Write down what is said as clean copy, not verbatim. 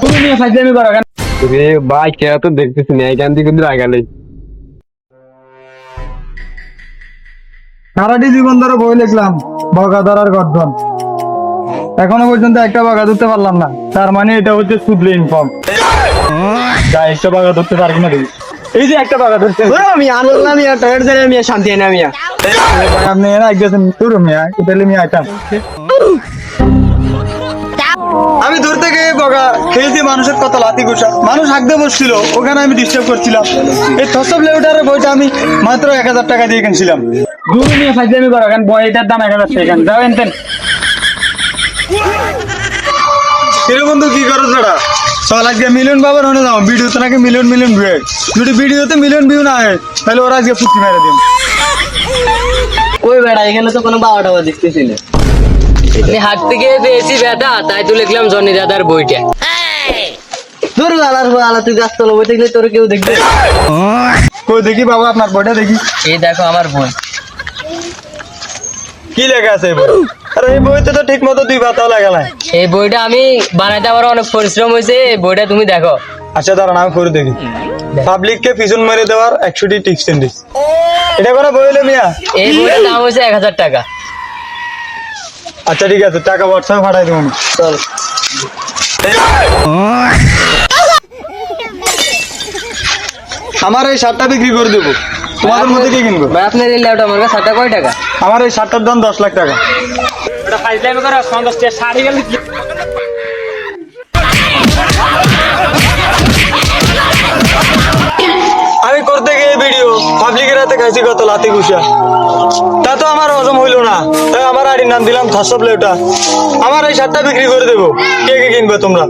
তুমি নিয়ে ফাজলামি করো কেন? রে ভাই কে তো দেখতেছি না এখান থেকে কিন্তু আগালে সারাটি জীবন ধরে বই লিখলাম বগা ধরার গর্ধন, এখনো পর্যন্ত একটা বগা ধরতে পারলাম না। তার মানে এটা হচ্ছে শুধু ইনফর্ম। যা একটা বগা ধরতে পারবি না দেখি। এই যে একটা বগা ধরতে আমি আনলাম মিয়া টায়ার ধরে মিয়া শান্তি না মিয়া। আপনি এরা একজন তোর মিয়া ইতালি মিয়া আইতাম আমি ধরতে গিয়ে বগা খেলছি, মানুষের কত লাতি ঘুষা, মানুষ হাঁকতে বসছিল, ওখানে আমি ডিস্টার্ব করছিলাম। এই থসব লেউটারের বইটা আমি মাত্র 1000 টাকা দিয়ে কিনছিলাম। তুমি নিয়ে ফাজলামি করো কেন? বইটার দাম 1000 টাকা। যাও এনতেন। এর বন্ধু কি করো ছাড়া চল আজকে মিলিয়ন পাবার হনে যাও, ভিডিওতে নাকি মিলিয়ন মিলিয়ন ভিউ। যদি ভিডিওতে মিলিয়ন ভিউ না হয় তাহলে ওরা আজকে ফুটকি মেরে দিন। ওই বেড়া এখানে তো কোনো বাবাটা দেখতেছি না। হাট থেকে পেয়েছি ব্যথা, তাই তো লিখলাম জনি দাদার বইটা। তোর আলার আলা তুই গাছ তলা বই দেখলে তোর কেউ দেখবে? কই দেখি বাবা আপনার বইটা দেখি। এই দেখো আমার বই। কি লেখা আছে এই বই? আরে এই বইতে তো ঠিক মতো 2 পাতাও লেখা নাই। এই বইটা আমি বানাইতে আমার অনেক পরিশ্রম হয়েছে। এই বইটা তুমি দেখো। আচ্ছা দাঁড়ান আমি করে দেখি। পাবলিককে পিছন মেরে দেওয়ার 100টি টিপস এন্ড ট্রিক্স। এটা কোনো বই হলো মিয়া? এই বইটার দাম হয়েছে 1000 টাকা। আচ্ছা ঠিক আছে, টাকা হোয়াটসঅ্যাপে পাঠাই দেবো। চল। আমার এই শার্টটা বিক্রি করে দেবো, তোমাদের মধ্যে কি কিনবো? ভাই আপনার এই ল্যাপটপ আমার কাছে শার্টটা কয় টাকা? আমার এই শার্টটার দাম 10 লাখ টাকা। এটা ফাইজলামি করো, 50 টাকা শাড়ি গেল। আমি করতে গিয়ে ভিডিও পাবলিকের হাতে খাইছি কত লাতি ঘুষা, তা তো আমার হজম হইলো না। তাই আমার আইডির নাম দিলাম থসব লেউটা। আমার এই শার্টটা বিক্রি করে দেবো, কে কে কিনবে তোমরা?